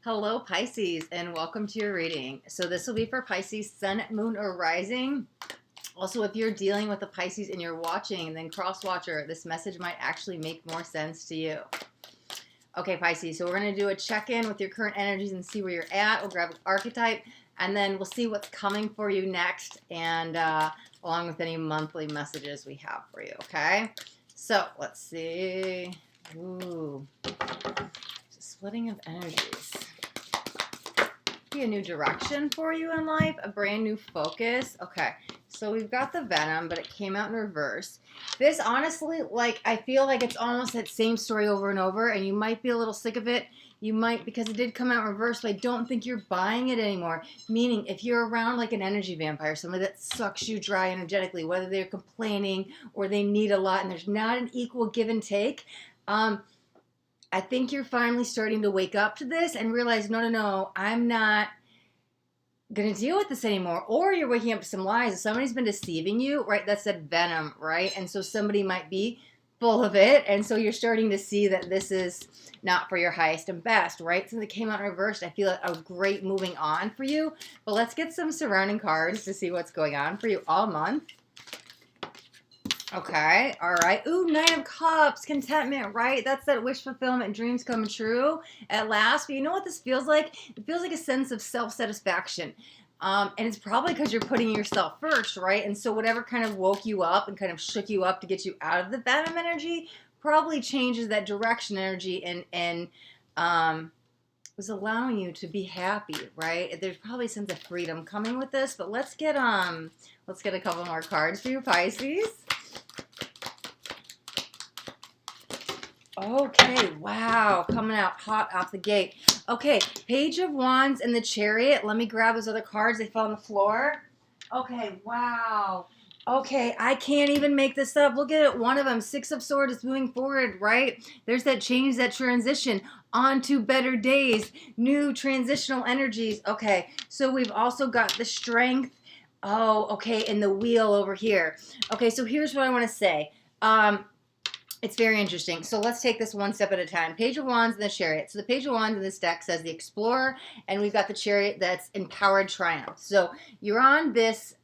Hello, Pisces, and welcome to your reading. So this will be for Pisces, Sun, Moon, or Rising. Also, if you're dealing with a Pisces and you're watching, then cross-watcher, this message might actually make more sense to you. Okay, Pisces, so we're going to do a check-in with your current energies and see where you're at. We'll grab an archetype, and then we'll see what's coming for you next, and along with any monthly messages we have for you, okay? So, let's see. Ooh. Splitting of energies. Be a new direction for you in life, a brand new focus. Okay, so we've got the Venom, but it came out in reverse. This honestly, I feel like it's almost that same story over and over, and you might be a little sick of it. You might, because it did come out in reverse, but I don't think you're buying it anymore. Meaning, if you're around like an energy vampire, somebody that sucks you dry energetically, whether they're complaining or they need a lot and there's not an equal give and take, I think you're finally starting to wake up to this and realize, no, I'm not going to deal with this anymore. Or you're waking up to some lies. Somebody's been deceiving you, right? That's that venom, right? And so somebody might be full of it. And so you're starting to see that this is not for your highest and best, right? Since it came out reversed, I feel like a great moving on for you. But let's get some surrounding cards to see what's going on for you all month. Okay, all right. Ooh, Nine of Cups, contentment, right? That's that wish fulfillment, dreams coming true at last. But you know what this feels like? It feels like a sense of self-satisfaction. And it's probably because you're putting yourself first, right? And so whatever kind of woke you up and kind of shook you up to get you out of the Venom energy probably changes that direction energy and was allowing you to be happy, right? There's probably a sense of freedom coming with this, but let's get a couple more cards for you, Pisces. Okay, wow, coming out hot off the gate. Okay, Page of Wands and the Chariot. Let me grab those other cards. They fell on the floor. Okay, wow. Okay, I can't even make this up. Look at it. One of them, Six of Swords, is moving forward, right? There's that change, that transition onto better days, new transitional energies. Okay, so we've also got the Strength. Oh, okay, and the Wheel over here. Okay, so here's what I want to say. It's very interesting. So let's take this one step at a time. Page of Wands and the Chariot. So the Page of Wands in this deck says the Explorer, and we've got the Chariot that's Empowered Triumph. So you're on this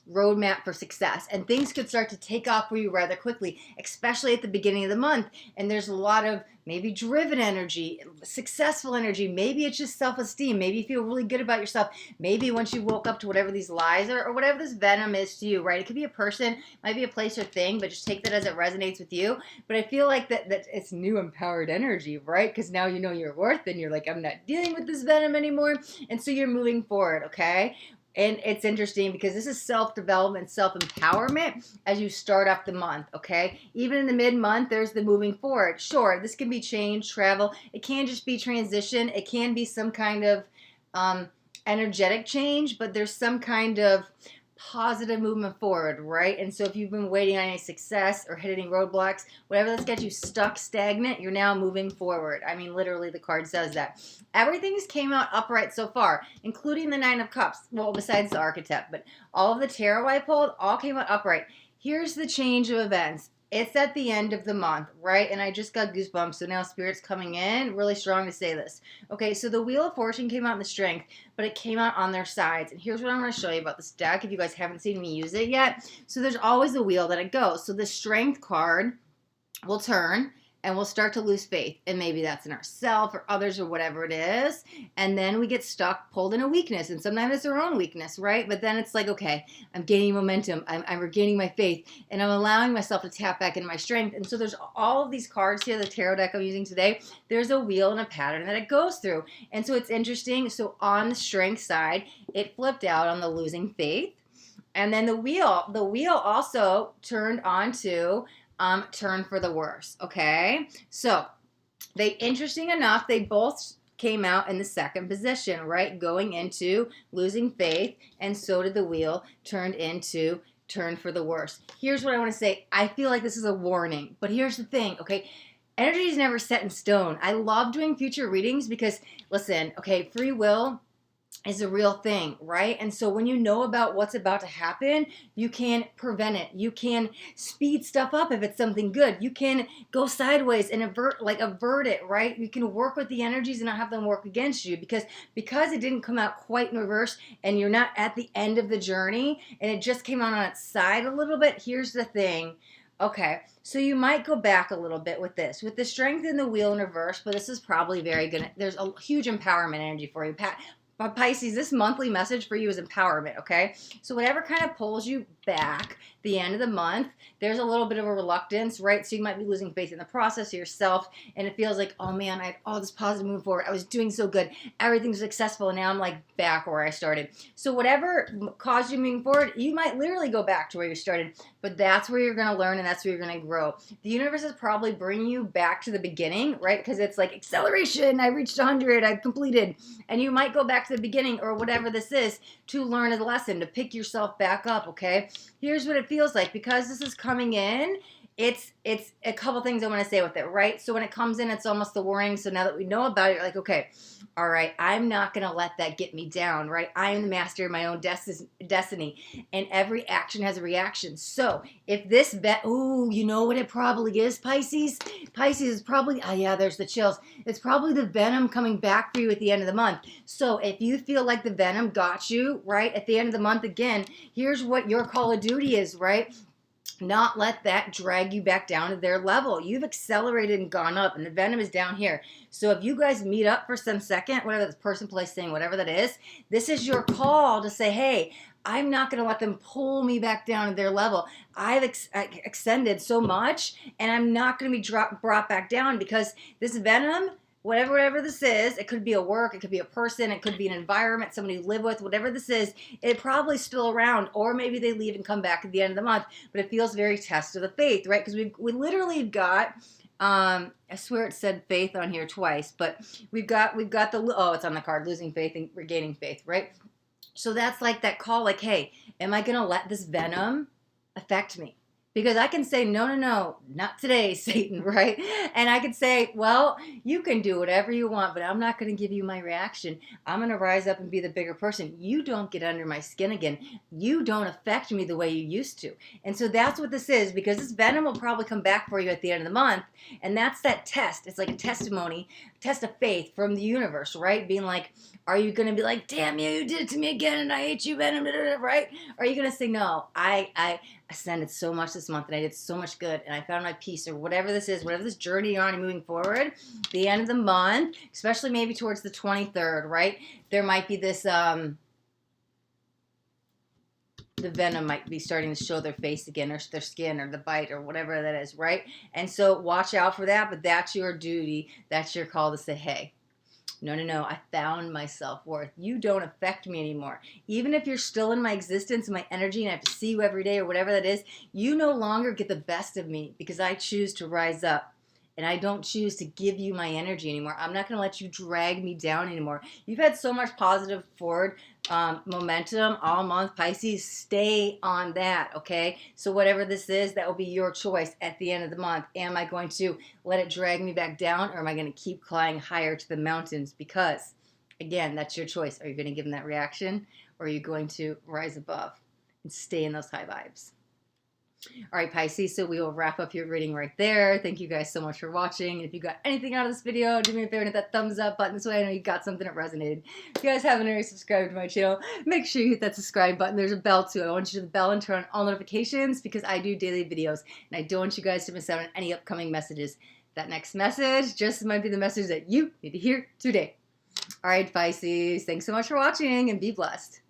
roadmap for success, and things could start to take off for you rather quickly, especially at the beginning of the month. And there's a lot of maybe driven energy, successful energy. Maybe it's just self-esteem. Maybe you feel really good about yourself. Maybe once you woke up to whatever these lies are or whatever this venom is to you, right? It could be a person, might be a place or thing, but just take that as it resonates with you. But I feel like that it's new empowered energy, right? Because now you know your worth and you're like, I'm not dealing with this venom anymore. And so you're moving forward, okay? And it's interesting because this is self-development, self-empowerment as you start up the month, okay? Even in the mid-month, there's the moving forward. Sure, this can be change, travel. It can just be transition. It can be some kind of energetic change, but there's some kind of positive movement forward, right? And so if you've been waiting on any success or hit any roadblocks, whatever that's got you stuck, stagnant, you're now moving forward. I mean, literally, the card says that. Everything's came out upright so far, including the Nine of Cups. Well, besides the Archetype, but all of the tarot I pulled all came out upright. Here's the change of events. It's at the end of the month, right? And I just got goosebumps, so now Spirit's coming in. Really strong to say this. Okay, so the Wheel of Fortune came out in the Strength, but it came out on their sides. And here's what I'm going to show you about this deck if you guys haven't seen me use it yet. So there's always a wheel that it goes. So the Strength card will turn, and we'll start to lose faith. And maybe that's in ourselves or others or whatever it is. And then we get stuck, pulled in a weakness. And sometimes it's our own weakness, right? But then it's like, okay, I'm gaining momentum. I'm regaining my faith. And I'm allowing myself to tap back into my strength. And so there's all of these cards here, the tarot deck I'm using today. There's a wheel and a pattern that it goes through. And so it's interesting. So on the strength side, it flipped out on the losing faith. And then the wheel also turned onto turn for the worse, okay? So, interesting enough, they both came out in the second position, right? Going into losing faith, and so did the wheel, turned into turn for the worse. Here's what I want to say. I feel like this is a warning, but here's the thing, okay? Energy is never set in stone. I love doing future readings because, listen, okay, free will is a real thing, right? And so when you know about what's about to happen, you can prevent it. You can speed stuff up if it's something good. You can go sideways and avert it, right? You can work with the energies and not have them work against you because it didn't come out quite in reverse and you're not at the end of the journey and it just came out on its side a little bit. Here's the thing. Okay, so you might go back a little bit with this. With the strength in the wheel in reverse, but this is probably very good. There's a huge empowerment energy for you. But Pisces, this monthly message for you is empowerment, okay? So whatever kind of pulls you back the end of the month, there's a little bit of a reluctance, right? So you might be losing faith in the process of yourself, and it feels like, oh man, I had all this positive move forward. I was doing so good. Everything's successful, and now I'm like back where I started. So whatever caused you moving forward, you might literally go back to where you started, but that's where you're going to learn and that's where you're going to grow. The universe is probably bringing you back to the beginning, right? Because it's like acceleration. I reached 100. I've completed. And you might go back to the beginning or whatever this is to learn a lesson, to pick yourself back up, okay? Here's what it feels like. Because this is coming in, it's a couple things I want to say with it, right? So when it comes in, it's almost the warning. So now that we know about it, you're like, okay, all right, I'm not going to let that get me down, right? I am the master of my own destiny, and every action has a reaction. So if this you know what it probably is, Pisces? Pisces is probably, oh yeah, there's the chills. It's probably the venom coming back for you at the end of the month. So if you feel like the venom got you, right, at the end of the month again, here's what your call of duty is, right? Not let that drag you back down to their level. You've accelerated and gone up, and the venom is down here. So if you guys meet up for some second, whatever this person, place, thing, whatever that is, this is your call to say, hey, I'm not going to let them pull me back down to their level. I've extended so much, and I'm not going to be brought back down because this venom, whatever this is, it could be a work, it could be a person, it could be an environment, somebody you live with, whatever this is, it probably still around, or maybe they leave and come back at the end of the month, but it feels very test of the faith, right? Because we literally got, I swear it said faith on here twice, but we've got it's on the card, losing faith and regaining faith, right? So that's like that call, like, hey, am I going to let this venom affect me? Because I can say, no, not today, Satan, right? And I could say, well, you can do whatever you want, but I'm not going to give you my reaction. I'm going to rise up and be the bigger person. You don't get under my skin again. You don't affect me the way you used to. And so that's what this is, because this venom will probably come back for you at the end of the month. And that's that test. It's like a testimony, test of faith from the universe, right? Being like, are you going to be like, damn you did it to me again and I hate you, venom, right? Or are you going to say, no, I ascended so much this month and I did so much good and I found my peace, or whatever this is, whatever this journey you're on and moving forward, the end of the month, especially maybe towards the 23rd, right? There might be this, the venom might be starting to show their face again, or their skin, or the bite, or whatever that is, right? And so watch out for that, but that's your duty. That's your call to say, hey, no, I found my self-worth. You don't affect me anymore. Even if you're still in my existence, my energy, and I have to see you every day or whatever that is, you no longer get the best of me because I choose to rise up. And I don't choose to give you my energy anymore. I'm not going to let you drag me down anymore. You've had so much positive forward momentum all month, Pisces. Stay on that, okay? So whatever this is, that will be your choice at the end of the month. Am I going to let it drag me back down, or am I going to keep climbing higher to the mountains? Because, again, that's your choice. Are you going to give them that reaction, or are you going to rise above and stay in those high vibes? All right, Pisces, so we will wrap up your reading right there. Thank you guys so much for watching. If you got anything out of this video, do me a favor and hit that thumbs up button. This way I know you got something that resonated. If you guys haven't already subscribed to my channel, make sure you hit that subscribe button. There's a bell too. I want you to hit the bell and turn on all notifications because I do daily videos and I don't want you guys to miss out on any upcoming messages. That next message just might be the message that you need to hear today. All right, Pisces, thanks so much for watching and be blessed.